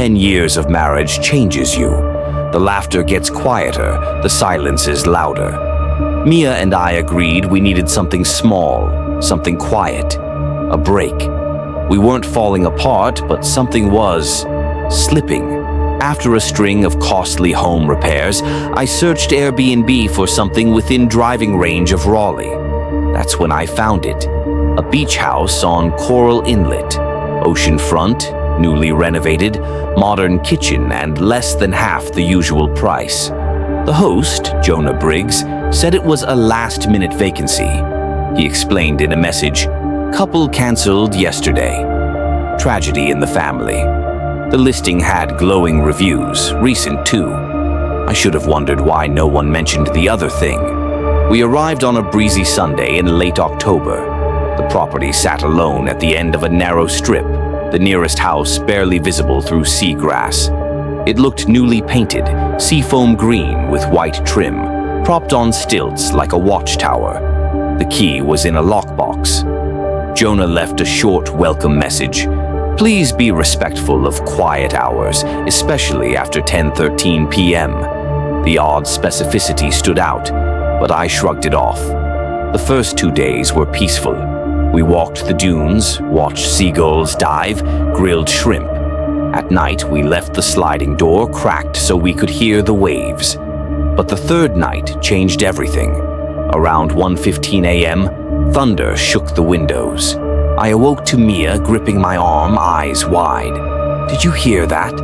10 years of marriage changes you. The laughter gets quieter, the silence is louder. Mia and I agreed we needed something small, something quiet, a break. We weren't falling apart, but something was slipping. After a string of costly home repairs, I searched Airbnb for something within driving range of Raleigh. That's when I found it. A beach house on Coral Inlet. Oceanfront, newly renovated, modern kitchen, and less than half the usual price. The host, Jonah Briggs, said it was a last-minute vacancy. He explained in a message, "Couple canceled yesterday. Tragedy in the family." The listing had glowing reviews, recent too. I should have wondered why no one mentioned the other thing. We arrived on a breezy Sunday in late October. The property sat alone at the end of a narrow strip, the nearest house barely visible through seagrass. It looked newly painted, seafoam green with white trim, propped on stilts like a watchtower. The key was in a lockbox. Jonah left a short welcome message. "Please be respectful of quiet hours, especially after 10:13 p.m. The odd specificity stood out, but I shrugged it off. The first 2 days were peaceful. We walked the dunes, watched seagulls dive, grilled shrimp. At night, we left the sliding door cracked so we could hear the waves. But the third night changed everything. Around 1:15 a.m., thunder shook the windows. I awoke to Mia gripping my arm, eyes wide. "Did you hear that?"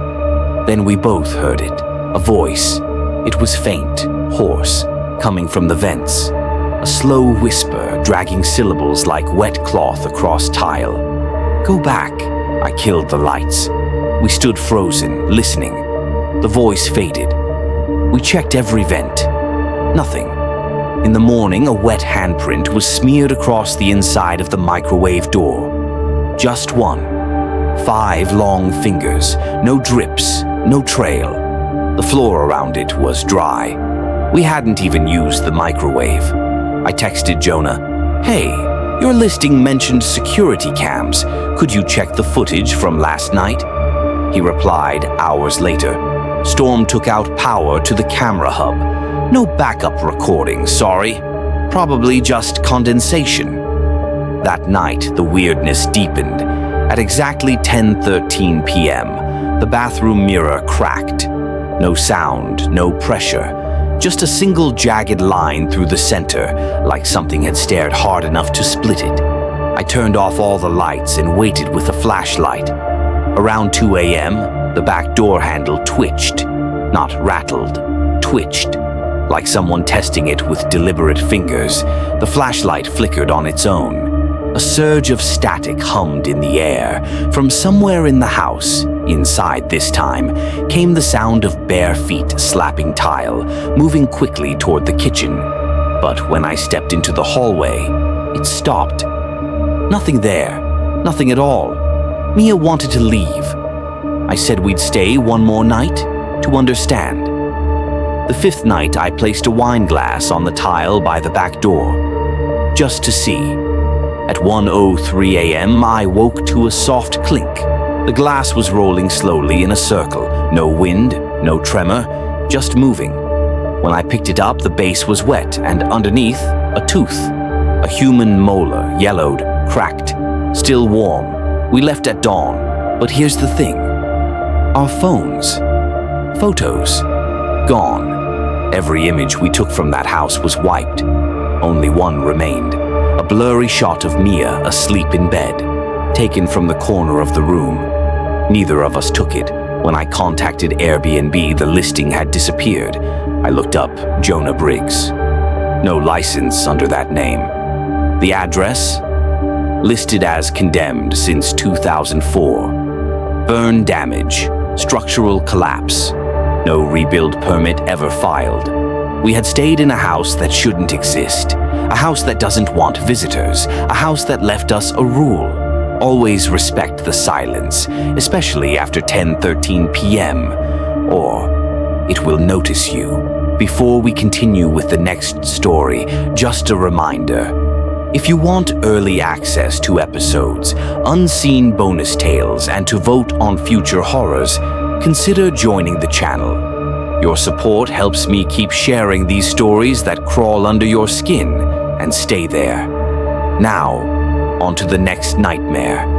Then we both heard it. A voice. It was faint, hoarse, coming from the vents. A slow whisper, dragging syllables like wet cloth across tile. "Go back." I killed the lights. We stood frozen, listening. The voice faded. We checked every vent. Nothing. In the morning, a wet handprint was smeared across the inside of the microwave door. Just one. 5 long fingers, no drips, no trail. The floor around it was dry. We hadn't even used the microwave. I texted Jonah, "Hey, your listing mentioned security cams. Could you check the footage from last night?" He replied hours later. "Storm took out power to the camera hub. No backup recording, sorry. Probably just condensation." That night, the weirdness deepened. At exactly 10:13 p.m., the bathroom mirror cracked. No sound, no pressure. Just a single jagged line through the center, like something had stared hard enough to split it. I turned off all the lights and waited with a flashlight. Around 2 a.m., the back door handle twitched. Not rattled, twitched. Like someone testing it with deliberate fingers, the flashlight flickered on its own. A surge of static hummed in the air. From somewhere in the house, inside this time, came the sound of bare feet slapping tile, moving quickly toward the kitchen. But when I stepped into the hallway, it stopped. Nothing there, nothing at all. Mia wanted to leave. I said we'd stay one more night to understand. The 5th night, I placed a wine glass on the tile by the back door, just to see. At 1:03 a.m., I woke to a soft clink. The glass was rolling slowly in a circle. No wind, no tremor, just moving. When I picked it up, the base was wet, and underneath, a tooth. A human molar, yellowed, cracked, still warm. We left at dawn, but here's the thing. Our phones. Photos. Gone. Every image we took from that house was wiped. Only one remained. A blurry shot of Mia asleep in bed, taken from the corner of the room. Neither of us took it. When I contacted Airbnb, the listing had disappeared. I looked up Jonah Briggs. No license under that name. The address? Listed as condemned since 2004. Burn damage, structural collapse. No rebuild permit ever filed. We had stayed in a house that shouldn't exist. A house that doesn't want visitors. A house that left us a rule. Always respect the silence, especially after 10:13 p.m. or it will notice you. Before we continue with the next story, just a reminder. If you want early access to episodes, unseen bonus tales, and to vote on future horrors, consider joining the channel. Your support helps me keep sharing these stories that crawl under your skin and stay there. Now, on to the next nightmare.